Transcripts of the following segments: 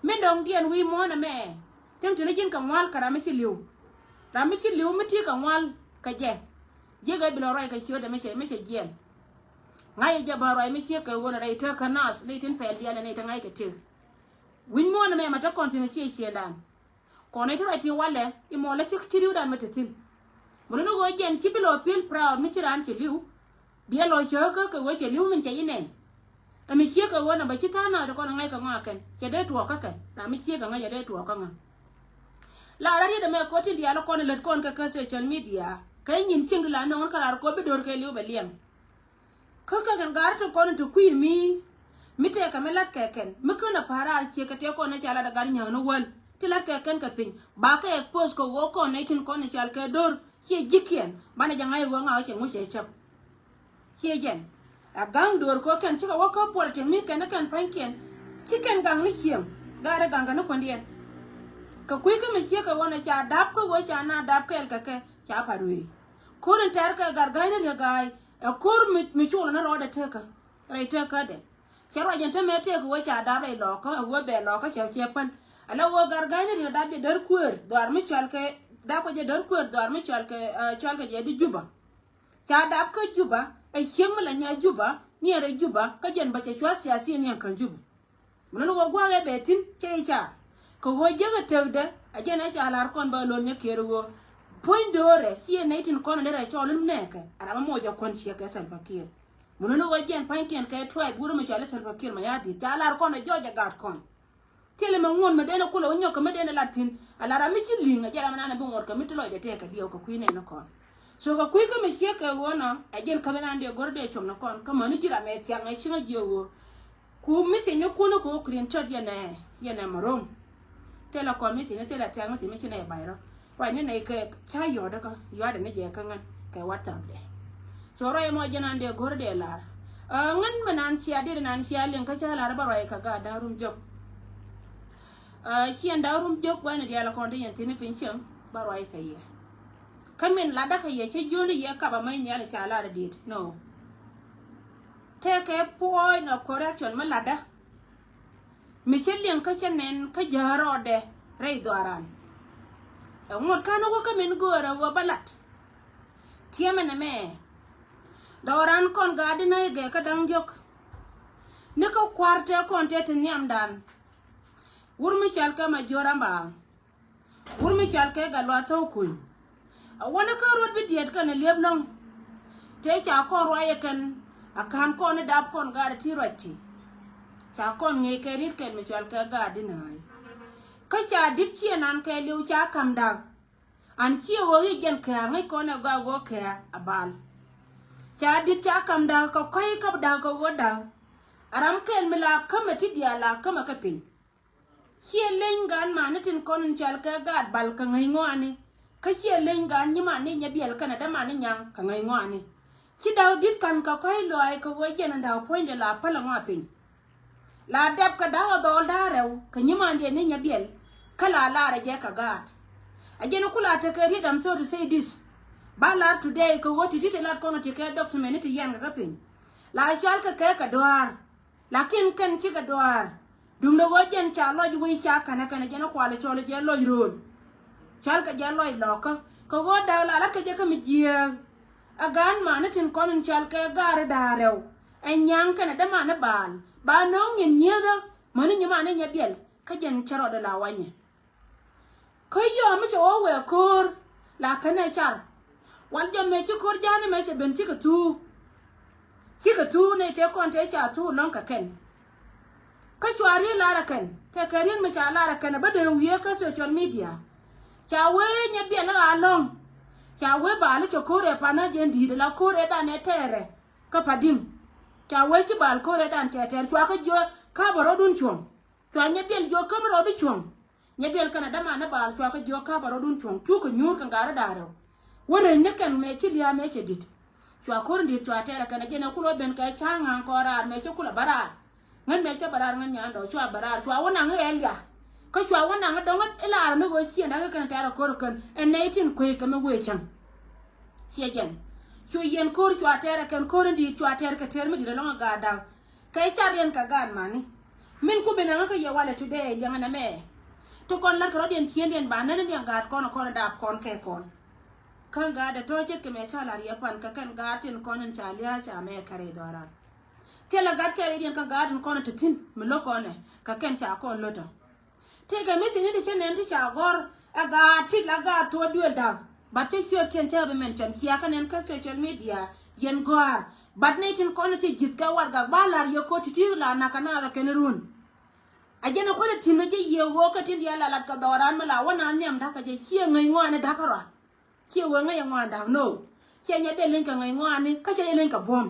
men dong dien wi mo na me tem tene jin ka wal kara me liu ra me liu me ti ka wal ka je ga bilo roi ka chiyo da me jien ngai ja ba roi me che ka wona dai ta kanas ne tin pel dia ne ta ngai ka ti win mo na me mata kontinu che dan ko ne to ti wale I mo la chi riu dan mata tin mo no go jen ti bilo pil proud me chiran ti liu bia lo che ka wo che liu min che inen a mi che ka wona ba chi ta na ko ngai ka nga ken che de tuo ka na mi che ka ngai de tuo ka nga la ra de me ko ti dia lo ko ne let kon ka social media kai nyin sing la no ka ra ko be dor ke liu be liam ka kan gar to ko to ku mi te ka melat ke ken mi ko na para che ka te ko na chala da gar nya no wal ti lat ke ken ka pin ba ka expose ko wo ko ne tin ko ne chal ke dor che jikien bana jangai wo nga che mu che chap che jen a gang dor ko ken chika wo ko pol te mi ken pankien chicken gang ni chiem gara gang no kondien ka kuy ka mi che ka wona cha dap ko wo cha na dap ke cha parui ko ren tar ka gar gaine ya gai a kor mi chulo na roda te ka rai te ka de chero jen te me te ko wo cha dap rai lo ko wo be lo ko che pan ala wo gar gaine ya dap je dar kuer dor mi chal ke dap ko je dar kuer dor mi chal ke je di juba cha dap ko juba ai chiem la nya juba ni re juba ka jen ba che chwa siasi ni kan juba mun wo gwa ge betin che cha ko wo je ga tewde a jen a cha lar kon ba lon nya kero wo point dore si ne tin kon ne ra cho lum ne ka ara mo jo kon che ka sal fakir mun wo jen pan ken ka try buru ma sha sal fakir ma ya di cha lar kon jo ja gat kon tele ma ngon ma de na kula wonyo ka ma de na latin ala ra mi chi linga jara ma na bu ngor ka mi to lo de te ka dio ko kuine no kon so ka kuy ka mi che ka wona a jen ka na ande gorde chom na kon ka ma ni jira me tiang ai shinga jiwo ku mi se nyo kuno ko krin chod ya na marom tela kon mi se ne tela tiang mi se ne bayro wa ni ne ka cha yo da ka yo da ne je ka ngan ka whatsapp de so ro mo jen ande gorde la ngan manan ci ade nan ci alen ka cha la ba ro ka ga darum job ci darum job wa ne dia la kon de yen tin pincham ba ro ka ye kamin lada ka ye che joni ye ka ba mai nyal cha la de no take a point of correction ma lada michelin ka chenen ka jaro de rei doran ngor kana ko kamin gora wa balat tiama na me doran kon gadina ge ka dang jok ne ko kwarte kon te nyam dan wur michel ka ma joramba wur michel ka ga lo to kun wana ka rod bi diet kan leblong te cha kon roye kan akan kon dab kon ga ti roti cha kon nge ke rit ken mi chal ka ga dinai ka cha dit chi nan ke liu cha kam da an chi wo yi gen ka ngai kon ga go ke abal cha dit cha kam da ko kai ka da ko wo da aram ken mi la kam ti dia la kam ka pin chi lengan manatin kon chal ka ga bal ka ngai ngwani ka chi lengan ni ma ni nya biel kana da ma ni nyang ka ngai ngwani chi daw dit kan ka kai loy ko wo gen daw point de la pala ngwa pin la deb ka daw do da rew ka ni ma ni nya biel kala la ra je ka gat ajeno kula ta ka ri dam so to say this bala today ko woti dit la kono ti ka document ti yan ka pin la chal ka doar lakin kan chi ka doar dum do wo gen cha lo ju wi cha kana jeno kwale chole je lo rod chal ka je lo lo ko wo da la ka je ka mi je agan mana tin konin chal ka gar darew anyang kana da mana bal ba nong nyen nyeda mani nyama ne nyabiel ka jen charo da lawanye ko yo mi so we kor la kana char wal jo me chi kor jani me che ben chi ka tu ne te kon te cha tu non ka ken ka chwari la ra ken te kerin me cha la ra ken ba de wiye ka social media cha we nyabiel la long cha we ba le chokore pana jen di la kore da ne tere ka padim cha we chi bal kore dan che ter chwa ka jo ka baro dun chong chwa nya biel jo ka baro bi chong nya biel kana da ma na bal chwa ka jo ka baro dun chong tu ko nyur kan gara daro wore ne kan me chi liya me che dit chwa kor ndi chwa tere kana jena kulo ben ka changa ko ra me che kula bara ngan me che bara ngan nya ndo chwa bara chwa wona ngel ya ka chwa wona nga donga ila me go chi nda ka tara kor kan en 19 ko ka me we chang chi jen chu yen kor chwa tere kan kor ndi chwa tere ka ter me di lo ga da kai char yen ka gan mani min ku bena ka ya wala today yang na me to kon la ko den chien den ba na den ga kon da kon ke kon kan ga da to chet ke me cha la ya pan ka kan ga tin kon cha liya cha me kare dora tela ga kare den kan ga den kon to tin me lo kon ka kan cha kon lo to te ga me tin ti chen den ti cha gor aga ti la ga to duel da ba te sio ken ta be men chan sia kan en ka social media yen gor bat ne tin kon ti jit ga war ga balar yo ko ti la na kana da kenerun ajena ko tin me je ye wo ka tin ya la lat ka doran me la wana nyam da ka je sia ngai ngwa da ka ra sia wo ngai ngwa da no sia nya de len ka ngai ngwa ni ka che len ka bom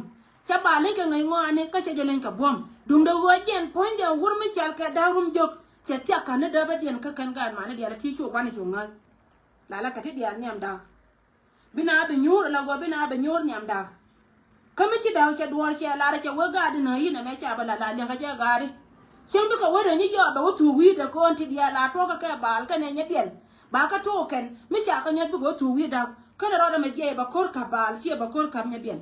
sia ba len ka ngai ngwa ni ka che len ka bom dung da wo jen point de wur me shal ka da rum jok sia tia ka ne da ba den ka kan ga ma ne dia la ti chu ba ni chu ngal la ka ti dia nyam da bina be nyur la go bina be nyur nyam da kama ci dawo ca duwar ca lara ca waga da na yi na me ca bala la len ka ja gari shin duka wada ni yo ba wutu wi da ko anti dia la to ka ka bal ka ne nyebel ba ka to ken mi ca ka nyet go tu wi da ka na roda me je ba kor ka bal ci ba kor ka nyebel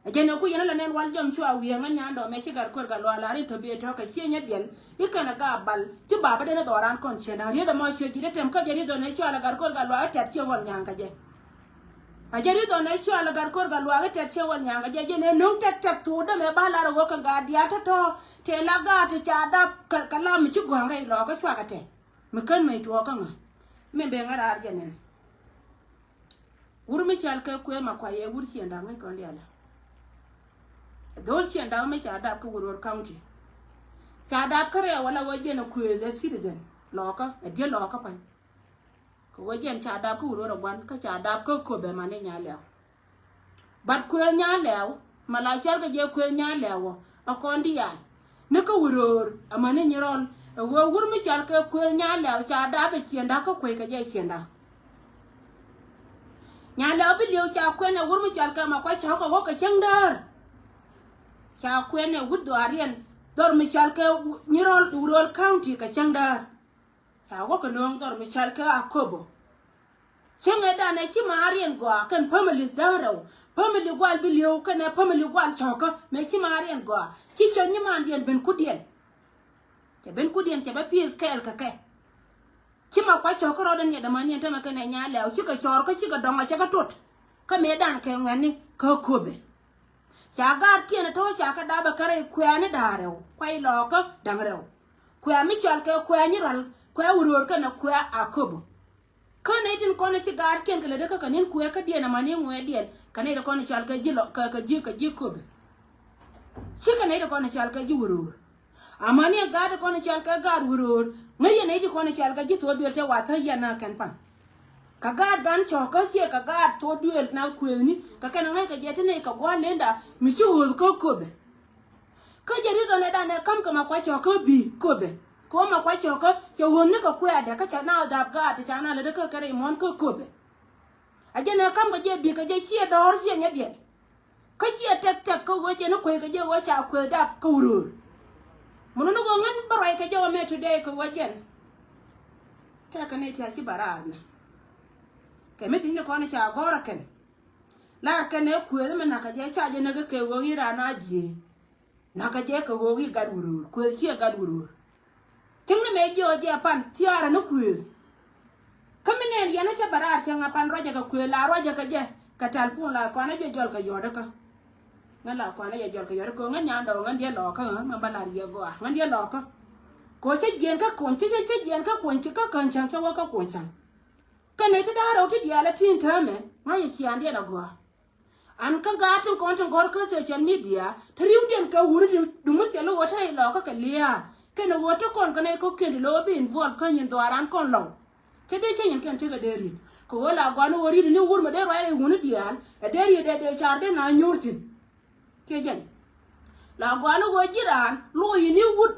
ajena ku yana la nen wal jam shu awi nga nya ndo me ci gar kor ga lo la ri to be to ka ci nyebel ikana ga bal ci baba da na doran kon ce na ri da ma ci da tem ka je ri do ne ci ala gar kor ga lo a tat ci wal nyanga je ajari do na ci ala gar kor ga lo ga tat ci wal nyanga je ne non tat tat to da me ba la ro ka ga dia ta to te la ga ta cha da ka la mi ci go ngai lo ka chwa ka te mi kan mai to ka nga me be ngara arjenen wur mi chal ka ku ma kwa ye wur ci nda ngai ko ndi ala dol ci nda me cha da ka wur county cha da kare wala waje na ku ze citizen lo ka e dia lo ka pan ko wajen cha da ku wur gwan ka cha da ko be mane nya lew bat ku nya lew mala chal ka je ku nya lew a ko ndi yal ne ka wuror amane nyirol wo wur mi chal ka ku nya lew cha da be chienda ka ku ka je chienda nya lew bi lew cha ku ne wur mi chal ka ma kwa cha ko ka changdar cha ku ne wudo arien dor mi chal ka nyirol urol county ka changdar cha wo ka non dor mi chal ka akobo chenga da na chi marien go kan families daro family gwal bi lew kan family gwal choka me chi marien go chi chon ni man dien ben kudien te ben kudien te ba pis kel ka ke chi ma kwa choka ro den da man ta ma kan nya lew chi ka chor ka chi ka donga cha ka tot ka me dan ke ngani ka kobe cha gar kien to cha ka da ba kare kwa ni daro kwai lo ka dangrew kwa mi chal ka kwa ni ral kwa uror kana kwa akobo kana itin kona ci gar ken kala de ka kanin ku ka diena mane ngwe dien kana de kona chal ka jilo ka ji kobe ci kana de kona chal ka ji uror amani ga de kona chal ka gar uror ngai ne ji kona chal ka ji to duel te wata yana kan pan ka gar gan choka ci ka gar to duel na ku ni ka kana ngai ka je tene ka gwa lenda mi ci ur ko kobe ka je ri zo ne da ne kam ka ma kwa choka bi kobe ko ma kwa choka che wonne ka ku ada ka cha na da ga ta cha na le ka kare mon ko kobe aje ne kam ga je bi ka je sie dor sie nya bi ka sie tek tek ko wo je no ko ka je wo cha ku da ka urur mun no go ngan barai ka je wo me today ko wo jen ta ka ne ta ci barar na ke me tin ko ne cha gora ken la ka ne ku me na ka je cha je ne ga ke wo ira na je na ka je ka wo wi ga urur ku sie ga urur Tingna me jo je pan tiara no ku kamene yana cha barar changa pan roja ka ku la roja ka je ka talpun la ko na je jol ka yoda ka ngala ko na je jol ka yoda ko ngan nyando ngan dia lo ka ma balar ye go ngan dia lo ka ko che jen ka kon che jen ka kon che ka kan chang cha wa ka kon chang ka ne ta da ro ti dia la tin ta me ma ye chi an dia na go an ka ga tun kon tun gor ka social media triu den ka wuri du mu che lo wa ta lo ka lia kena woto kon kana ko kendi lo bi involve kan yin doaran kon law te de chen kan te ga deri ko wala gwanu wori ni wur ma de roere wonu dial e deri de charde na nyurtin ke jen la gwanu go jiran lo yini wut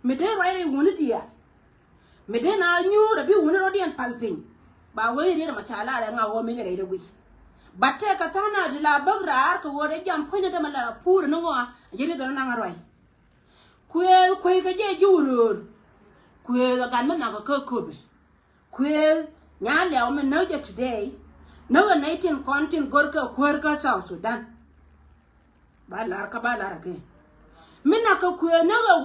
me de roere wonu dial me de na nyura bi wonu ro dien palping ba we ni ma chala la nga wo me ne de wi batte ka tana de la bagra ko wore jam ko ne de mala pur no wa jeri do na nga roi kwe ka je jurur kwe ga man na ka kobe kwe nya le o men no je today no 19 content gorka kwer ka South Sudan balar ka balar ke mina ka kwe na ga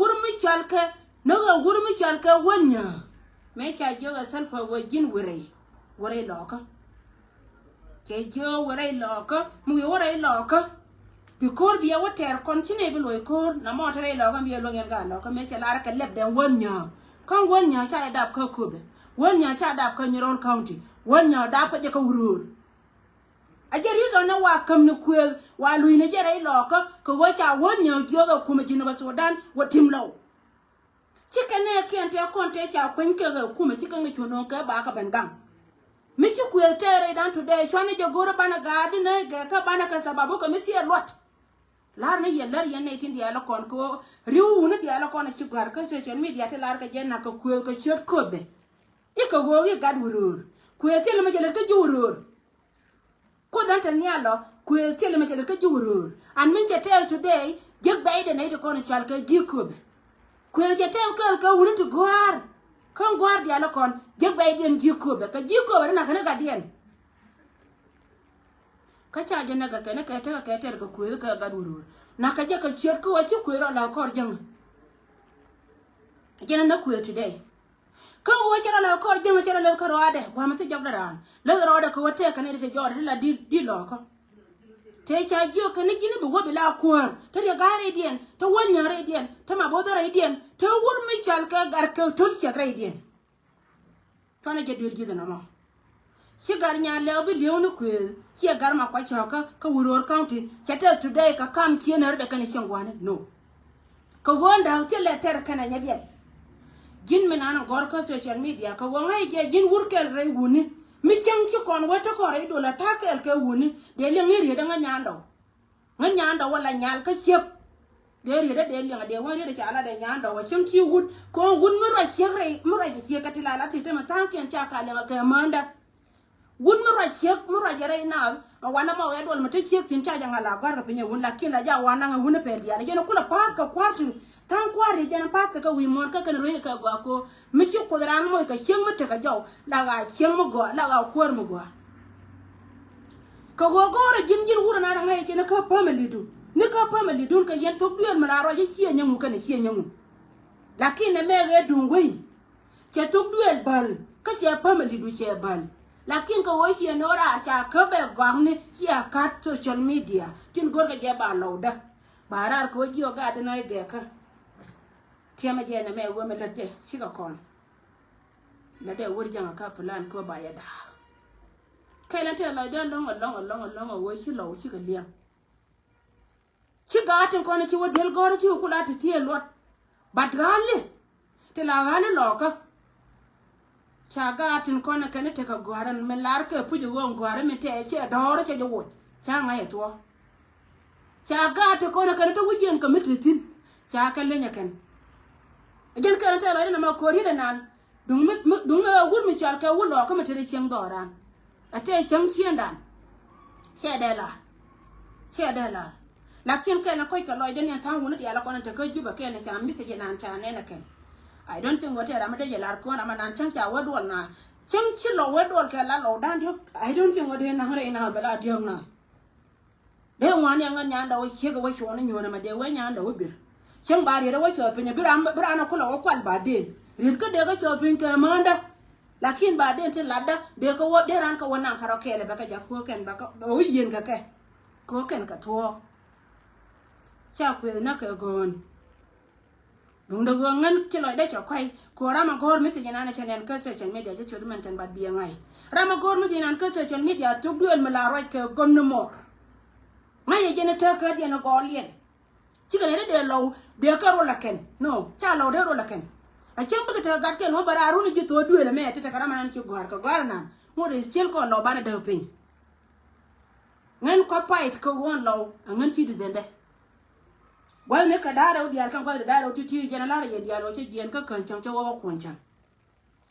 gurmi shalke wanya me sha joga salfa wajin wure loka ke jo wure loka mu wure loka bikor biya water kontine bi loy kor na mo tare loka biya lo ngel ga loka me sha lara ka leb den wanya kan wanya cha dab ka kobe wanya cha dab ka Nyirol County wanya dab ka ka wurur ajeri zo na wa kam ni kwel wa luine jere loka ko wacha wanya gyoga kuma Jinoba Sudan wa timlo chikene kente konte cha kwenke ga kuma chikanga chuno ka ba ka bengam michi kwel tere dan today chwane jogoro bana gadi na ga ka bana ka sababu ka misi lot lar ne yeller yenne tin dia la kon ko riwu ne dia la kon ci gar ka social media te lar ka jenna ka kwel ka chet kobe iko gogi gad wurur kwel te le ma jele ka jurur ko dan tan yalo kwel te le ma jele ka jurur and min tell today jeg bayde ne to kon chal ka jikobe kwel te tel ka wunu to gwar kan gwar dia la kon jeg bayde jikobe ka jikobe na kana gadien ka cha jena ga kana ka ta ka ter ka kwel ka gaduru na ka je ka chet ko wachi kwel la kor jang jena na kwel today ka wo chara la kor jang chara la kor ade wa mate jabdaran la roda ko wote ka ne te jor la di lo ko te cha jo ka ne gini bo bi la kor te ya gare dien te won nya re dien te ma bo dara dien te wur mi chal ka gar ka to cha re dien kana je dur ji na ma shigar nya le bi le onu kwel ci gar ma kwa chaka ka Wuror County chata today ka kam ci na da kana shangwana no ka wonda te le ter kana nyabiel gin me nan gor ka social media ka wonga je gin wurkel re wuni mi chang ci kon wata ko re do la takel ke wuni de le ngiri da nyando wala nyal ka chep de ri da de le de woni da chala de nyando wa chang ci wut ko wun mi ro chek re mi ro ci ka tilala ti te ma tanken cha ka le ka manda wun mu ra jere na wana mo edol mate chek tin cha janga la gar pinye wun la kila ja wana nga wun pe dia jena kula pas ka kwartu tan kwari jena pas ka wi mon ka kan roye ka gwa ko mi chi ko ran mo ka chen mate ka jaw la ga chen mo go la ga kwar mo go ka go go ra jin wura na ran hay jena ka family du ni ka family dun ka yen to biyon mala ro je chi nyamu ka ne chi nyamu lakini me ge dungwi che to biyon bal ka che family du che bal lakin ka wo shi nora cha ka be gwamne shi aka social media tin gorga je ba lauda barar ko jiyo ga da nay ge ka tema je na me wo me lade shi ka kon la de wurjan ka plan ko ba ya da kai la te la de long wo shi law shi ka liya shi ga tin ko ne ci wo del gor ci ku la ti tie lot badgalle te la gale loka chaga tin kona kane te ka gwaran me lar ke puju won gwara me te che doro che jo changa e to chaga te kona kane to wujen ka mititin chaka lenya kan ajen kan te la na ma kori da nan dung me wur mi chal ka wulo ka me te cheng doran ate cheng chien dan che de la lakin ke na ko ka loy den tan wonu ya la kona te ka juba ke na cham mi te nan ta ne na ken I don't think what I'm going to tell you. I'm not going to word one now. Some chilo word or Kalalo down. I don't think what they're not in our ballad young now. They want young and yonder or shake away you on you and my day when yonder would be. Somebody that was up in a brana color or qual by day. You could never shop in commander. Lakin by day till ladder, they go what their uncle one anchor okay, back at cook and back up. Oh, yin cake. Cook and catoa. Chuck will knock a gone. Dung da ngan ci loy da ci koy ko rama gor mi ci ñana ci nen ka social media ci ci menten bad bi ngay rama gor mi ci nan ka social media to duel mi la roy ke gonno mo ngay jene ta ka di na gol yen ci ga ne de law be ka ro la ken no ta law de ro la ken a ci bëgg ta gat ken mo bara ru ni ci to duel me ta rama nan ci gor ka gor nan mo de ci ko law bana de pin ngan ko pait ko won law ngan ci di zende wal ne ka daro dial kan ko daro titi general ye dial o che gien ka kan chang che wo ko chang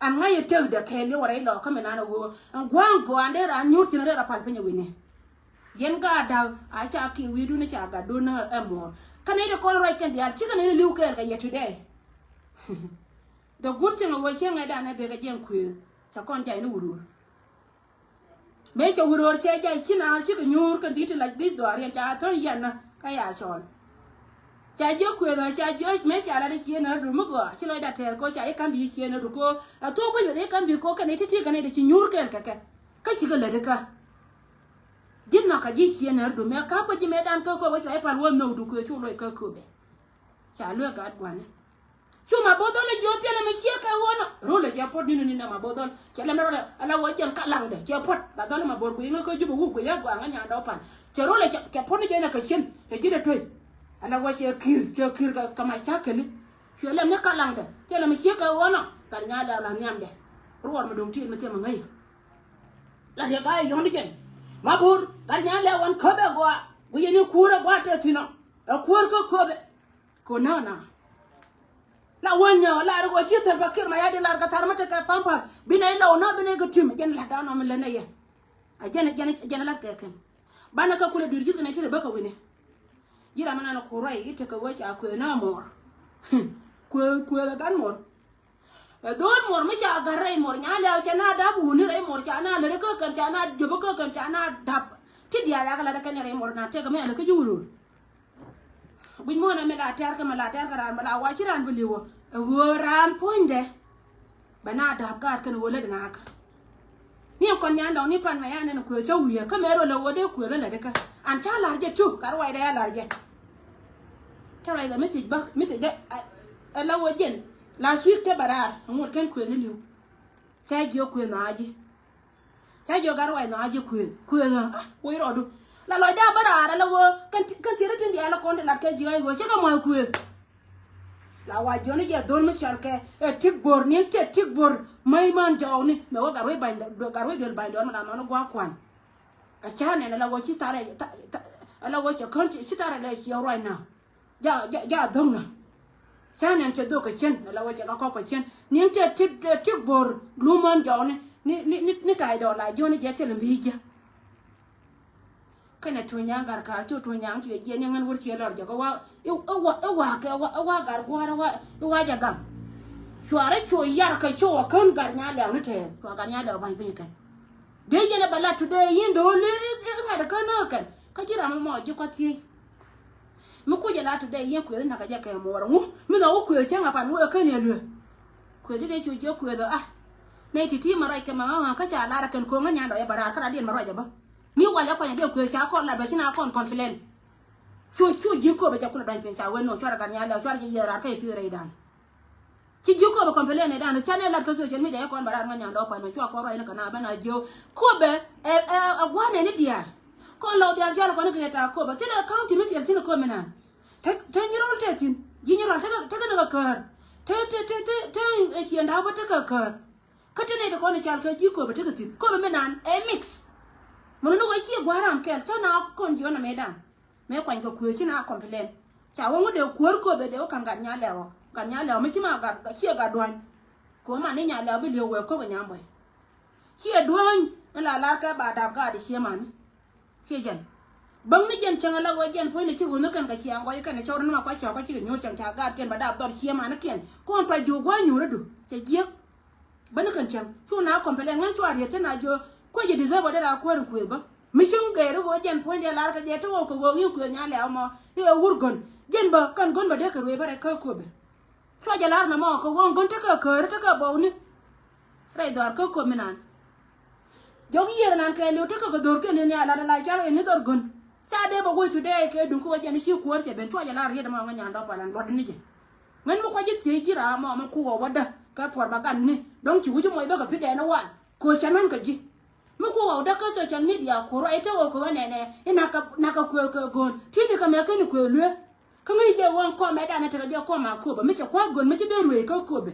an nga ye tew de ke le wora lo ka me na wo gwang go ande ra nyur tin ra pal penye wini yen ga da a cha ki wi du ne cha ga do na emo kan ne de ko ro ken dial chi kan ne liu ke ga ye today the good thing wo che nga da na be ga jen ku cha kon ja ni wuru me che wuru che ja chi na chi ka nyur kan dit la dit do ari cha to yan na ka ya chol cha jo kwe da cha jo me cha la chi na du mu go chi lo da te ko cha e kan bi chi na du ko a to bo yo de kan bi ko ka ne ti ka ne de chi nyur ken ka chi ga le de ka jin na ka ji chi na du me ka ko ji me dan ko ko cha e par wo no du ko chu lo ka ko be cha lo ga dwan chuma bodol jo ti na me chi ka wono ro le cha pot ni na ma bodol cha la me ro ala wo chen ka lang de cha pot da dol ma bor ko yin ko ju bu ko ya gwa nga nya do pan cha ro le cha pot ni je na ka chen cha ji de toy ana wa che kir ka ma cha kele che le me kalang de che le me che ka wono tar nya da la nyam de ruor ma dum ti me te ma ngai la de ga yo ni chen ma bur tar nya le won ko be go gu ye ni kura gwa te tino e kur ko be ko na la wonya la ro che tar ba kir ma ya de la ka tar ma te ka pampa binai la ona binai ga tim gen la da no me le na ye a jena la ke ken bana ka kula dur gi ne te ba ka wene jira mana na kurai ite ka wace akwai na mor ko la kan mor don mor mi cha garai mor nya la cha na da bu ni rai mor cha na le ko kan cha na jobo ko kan cha na dab ti dia la kala kan rai mor na te ka me na ka julu bin mo na me la tar ka ma la tar ka ran ma la wa chi ran bili wo ran ponde bana dab ka kan wo le na ka ni kon nya ndaw ni pan ma ya ne ko cha wiya ka me ro le wo de ko da le ka an cha larje tu kar wai da ya larje cha wai da message de ala wojen last week te barar ngor kan ku ne liu cha jo ku na aji cha jo gar wai na aji ku na wai ro du la lo da barar la wo kan tire tin dia la kon de la ke ji ai wo cha ka ma ku la wa jo ne je don mi chal ke tik bor ni te tik bor mai man jaw ni me wo gar wai bai gar wai del bai don ma na no gwa kwan a chane na la wo chi tare ala wo chi kon chi tare la chi right now ja dong na chane che do ka chen la wo chi ka ko pa chen ni te tik bor luman jaw ni tai do la jo ni je te lembi ja kana to nya gar ka to nya to je ni ngan wur chi lor ja ko wa gar wa ja gam chuare chu yar ka chu kon gar nya la ni te to gar nya da ban bin kan de yene bala today yin do le ngada kana kan ka jira mo ji ko ti mu ku je la today yin ku na ka je ka mo wara mu mi na ku ye chen apan wo ka ne lu ku de chu je ku da ne ti mara ka ma ka cha la kan ko nganya do ya bara ka dien mara ja ba mi wa ja ko ne de ku cha ko la ba kina kon confident chu ji ko ba ja ku da pen cha we no chara kan ya la chara ji ya ra ka pi re dan ci ji ko ba complain ne dan channel la ka social media ko bara nganya do pa no chu ko ro ina kana ba na jo ko be wa ne ni dia ko lo dia jalo ko ne ta ko ba tele account mi tel tin ko menan te ni rol te tin ji ni rol te ka na ka te e ci nda ba te ka ka te ne ko ne chal ka ji ko ba te ka tin ko ba menan e mix mo no ko ci gwaram kel to na kon jo na medan me ko ko ku ci na complain cha wo de ko be de o kan gar nya lewo kan nya lewo mi ci ma gar ka ci ga dwan ko ma ne nya lewo bi le we ko ga nya boy ci dwan la ka ba da ga di ci man ci jan bang ni jen changa la wo jen po ni ci wo no kan ka ci an go kan ne chawr na ma kwa ci nyo chang cha ga ken ba da dor ci man ken ko on pa jo gwa nyu redu ci je ban kan cham chu na complain ngan chu ari te na jo ko je deserve da ko ren ku ba mi chung ge ro wo jen po ni la ka je to ko wo yu ku nya lewo mo e wurgon jen ba kan gon ba de ka we ba ka ko be cho ja lar na mo ko won gon te ka bo ni re dor ko minan jogi yer nan ka le te ka dor ke ne ala la ja ne dor gon cha de ba wo today ke dun ko ja ni shi ko te ben to ja lar ye da mo nganya ndo pa lan rod ni je ngan mo ko ji ti jira mo ko wo wada ka por ba gan ni don ki wuju mo ba ka fide na wan ko chanan ka ji mo ko wo da ka so chan ni dia ko ro ite wo ko ne ina ka ko gon ti ni ka me ka ni ko lue ka ngi je won ko me da na tere je ko ma ko ba mi che kwa gon mi che de ruwe ko be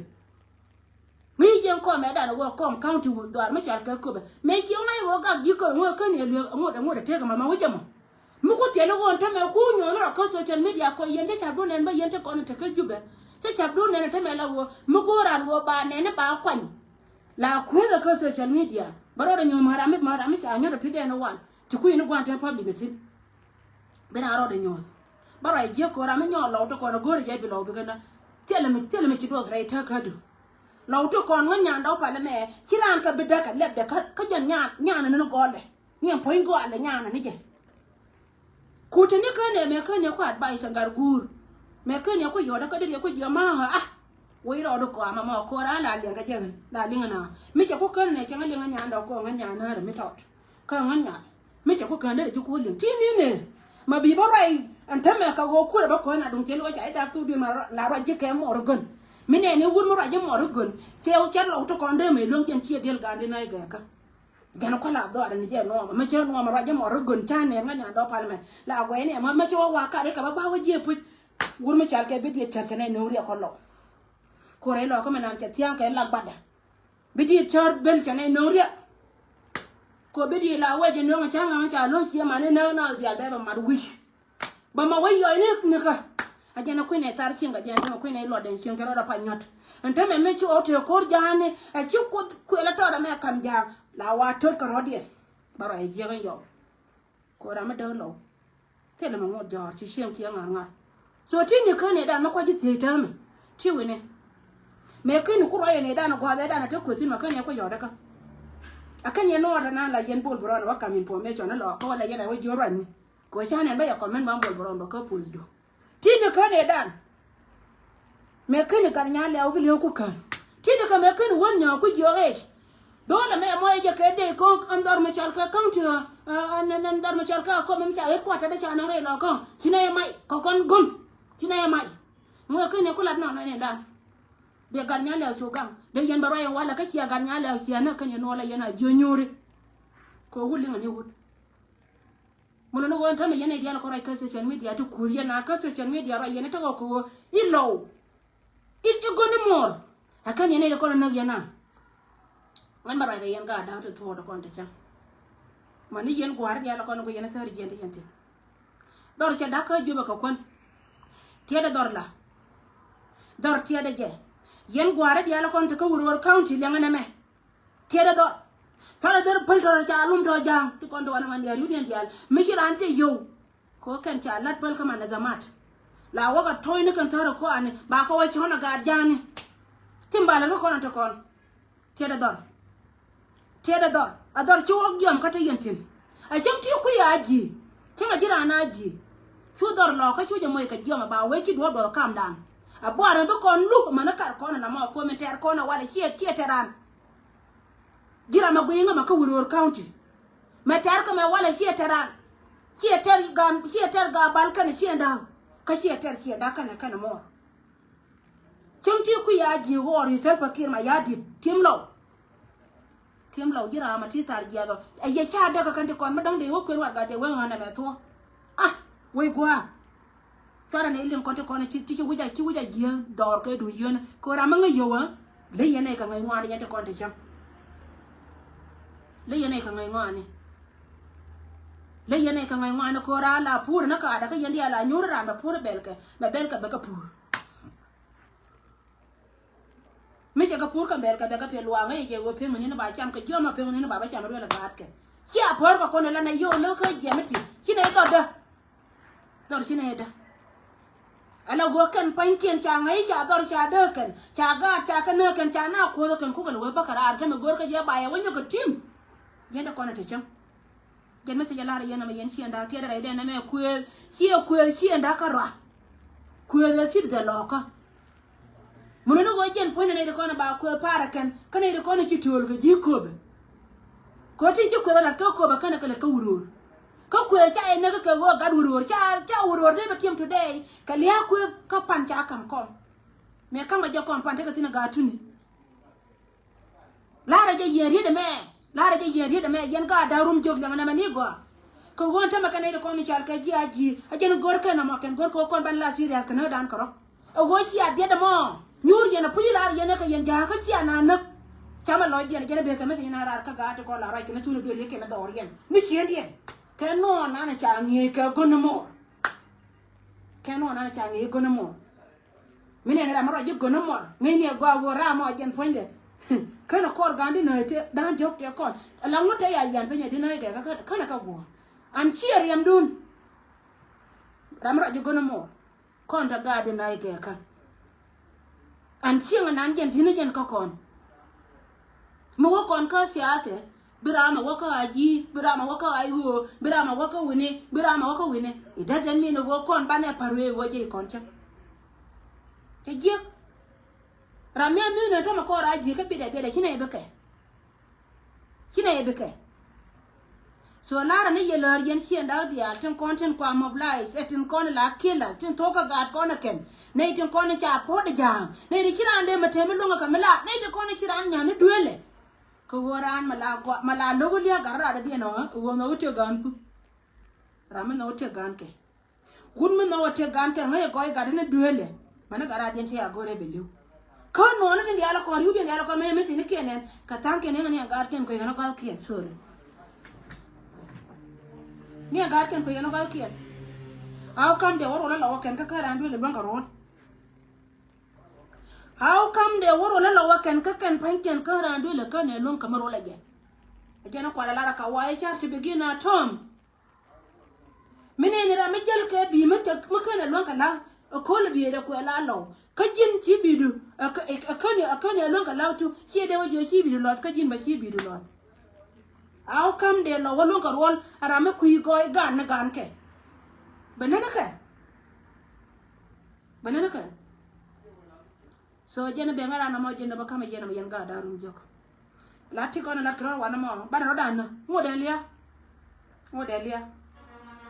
ngi je ko me da na wo ko county wo do mi che ka ko be me chi ngai wo ga gi ko ngo ka ni lu ngo da te ka ma wo je mo mu ko te no won ta me ku nyo no ka social media ko yen te cha do ne ba yen te ko ne te ka jube che cha do ne te me la wo mu ko ran wo ba ne ba kwan la ku da ka social media baro da nyo mara mi cha nyo da pide no wan ti ku ni gwan te public tin be na ro da nyo bara je ko ra mi nyo lo to ko no gore je bi lo bi kana tele mi ci do srai ta ka do lo to ko ngon nya ndo pa le me kiran ka bi da ka leb da ka jan nya na no go le ni en point go ale nya na ni je ku te ni ka ne me ka ne ko advice ngar gur mẹ cứ nhớ có gió đó có đi có gió mà à quay rồi được quả mà cô ra là liền cái chân là liền nào mấy cháu có cơn này chẳng liền nhà đó có nhà nơi là mấy trọt con nhà mấy cháu có cơn đấy để chú liền chi nè mà bị bao đây anh thấy mẹ cậu cô là bao cô là đồng chí lo chạy ra tu đi mà là rồi chứ kém mỏ gần mình này nếu muốn mà rồi mỏ gần treo chát lẩu cho con đây mình lương tiền chia tiền cả đi này cái giờ nó có là đó là như nó mà chơi nó mà rồi mỏ gần cha này nhà đó phải mày là quay này mà chơi qua cả đấy cả bao cái gì vậy muốn mấy cháu cái biết gì chơi này nó riêng con lẩu cô ấy lo có mình ăn chả thiang cái lạc bát à biết gì chơi bên chơi này nó riêng cô biết gì là quay cho nó mà chả nó xia mà nó giờ đây mà đuôi bà mà quay rồi nữa cả anh nó quên này tar xin cái anh nó quên này lọt đến xin cái đó phải nhặt anh thấy mẹ chú ở chỗ cố ra này anh chú quên là đó mẹ cầm giang là qua chốt cái đó đi bà rồi giờ cái giờ cô ra mới đỡ lâu thế là mà ngồi giờ chỉ xin kia ngang so tin như cái này đã nó qua chỉ gì đó mày chiu này mẹ cái nó cũng rồi này đã nó qua đây đã nó cho cô tin mà cái này có giờ đó cả akan ye no na la yen bol bron wa kamin po me chona lo ko la yen wa joran ko cha ne ba ya comment ba bol bron ba ko pos do ti ne ka ne dan me ka ne kan nya le o bi ko kan ti ne ka me ka ne won nya ko jore do na me mo ye ke de ko andar me chal ka kan ti an dar me chal ka ko me cha e ko ta de cha na re lo ko ti ne mai ko kon gun ti ne mai mo ka ne ko la no ne dan de garnya le shogang de yen baro yen wala kachi garnya le siana kanya no la yana jonyore ko wuli ngani wut mono no wonta me yana diala ko ray ka social media to kuriya na ka social media ray yana to ko ilo it gone more akan yana le ko na yana ngan baro ga yen ga da to to ko ta cha mani yen gwar diala ko no yana tari yen tin dor cha da ka juba ko kon tiada dor la dor tiada je yen gwara dia la kon ta ko wurwar county lenga me tiada do tara der paltor cha alum to jang to kon do wana man dia yudien dia mi kirante yo ko kan cha lat bal kama na zamat la waga toy ne kan tara ko an ba ko wai chona ga jani timbala no kon to kon tiada do ador chi wog yam kata yentin a jam ti ku ya ji kema jira na ji chu dor lo ka chu je moy ka jama ba we chi do kam dan a boara be kon lu mana kar kon na ma ko men ter kon wala chi teran dira ma goyinga ma ka wuror county me ter ko me wala chi teran chi ter ga bal kan chi nda ka chi da kan mo chimti ku ya ji wori tel pakir ma ya di timlo dira ma ti tar gi ado e ye cha daga kan de kon ma dang de wo ko wa ga de wo na me to ah we gwa kara ne lim konte kone chi wuja jia dor ke du yen ko ramanga yowa le yene ka ngai ngwani yete konte cham le yene ka ngai ngwani ko ra la pur na ka da ka yendi ala nyur ra na pur belke be ka pur me che ka pur ka belka be ka pe luanga ye wo pe mani na ba cham ka joma pe mani na ba cham ro la gat ke sia por ka kone la na yo lo ka jemeti chine to da dor chine da ala wokan pankin cha ngai cha dor cha dekan cha ga cha ka ne kan cha na ko kan ku gal we bakara ar ta me gor ka je ba ya wonyo ka tim yenda kona te cham gen me se yala yana me yen shi anda te da ida na me ku shi anda ka ra ku ya si da loka mun no go gen pon ne de kona ba ku para kan ne de kona chi tol ga ji ko be ko tin chi ko da ko ba kana ka wurur ko ku cha ene ka go gad wurur cha wurur de batim today ka liya ku ka pan cha kam kon me kam ba jo kon pan te ka tina ga tuni la ra je yeri de me yen ga da rum jog ngana mani go ko wonta ma kanay de kon cha ka ji aji ajen gor ka na ma ken gor ko kon ban la serious ka no dan karo o go si a de mo nyur yena puji la yena ka yen ja ka ci ana nak chama lo jena be ka me ina ra ka ga to ko la ra ki na tunu do le ke na do yen ni sien yen ke no na na cha ngi ka gono mo mine na maro je gono mo ngi ne go go ra mo jen ponde kana kor gandi na te dan jok te kon la ngote ya yan penya dina ke kana ka go an chier yam dun ramro je gono mo kon ta gadi na ke ka an chier na jen dina jen ka kon mo wo kon ka siase birama waka aji birama waka ayu birama waka wini it doesn't mean wo kon bane parwe wo je kon cha ke giek ramya mi ne to makora ji ka bide kina yebeke so lara ne yelar yen chien da dia tin content kwa mobilize etin kon la killers tin toka gat kon ken ne tin kon cha pod jam ne ri kirande mateme lunga kamela ne tin kon kiran nya ne duele ko woran mala logo lia garra da dia no wo no te gan ku ram no te gan ke gun me no te gan ke ngai ko ga ne duele mana gara dia ya gore beliu ko no na tin dia la ko yu dia la ko me tin kenen ka tan kenen ne gar ken ko no ga kien sorry ni agar ken ko yano gal kien how come de woro la waken ka karan dole banka ron how come de woro la waken ka kan panken karan dole kan lon kamar wala ge ajana ko la ka waye char to begin at home mine ni ra me jel ke bi me kan lon kala ko le bi de ko la lo ka jin ci bidu akane lon kala tu ci de waje ci bidu lot ka jin ba ci bidu lot how come de lo walon ka rol ara me kuyi ko gan ke banana ka so jena be ngara na mo jena ba kama jena yen ga darum joko lati ko na la kro wana mo ba ro dan modelia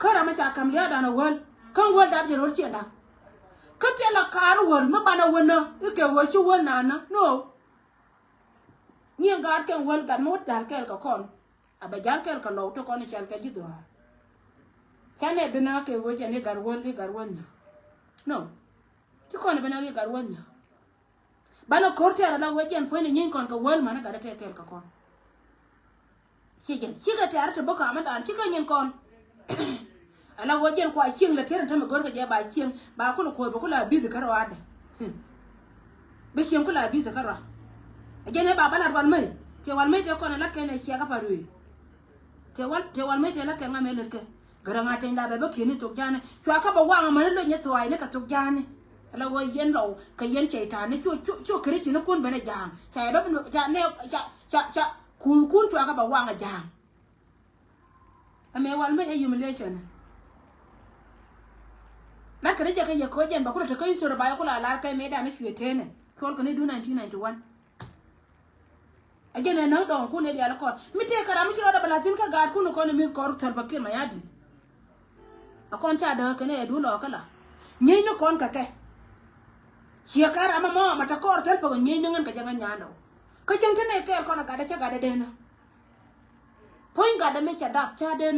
kara ma sa kam lia dana wal kan wal da jero ci da ka te la kar wal ma bana wona ke wo ci wal na no ni ga ken wal gan mo dal kel ka kon aba jal kel ka low to kon chal ka jidwa chane bina ke wo jane garwon no ti kon bina ke garwon bana korte ara la wajen point nyin kon ka wal mana ga te kel ka kon chiga te arta boka amanda an chiga nyin kon ala wajen ko aching la tere tama gorga je ba ching ba kula ko ba kula bizi karwa da be ching kula bizi karwa ajene ba bala wal mai te kon la kene chiga parui te wal mai te la kenga mele ke garanga te la be kini to jane chwa ka ba wanga man lo nyeto ai le ka to jane ala wo yen lo ka yen cheita ne chu kristi ne kun bene jam cha ba no cha ne cha kun chwa ka ba wanga jam ame wal mai humiliation la kare je ka ye ko jen ba kula ta kai sura ba kula la kai me da ne fiete ne kol ko ne du 1991 again na don ku ne dia la ko mi te kara mi kiro da balatin ka ga ku no ko ne mi ko rutar bakir ma yadi akon cha da ka ne du lo kala nyi no kon ka ke shi kara ma mo mata ko tel pa nyi ngan ka jangan nyando ka chang tene ke ko na ga da cha ga da de na point ga da me cha dap cha de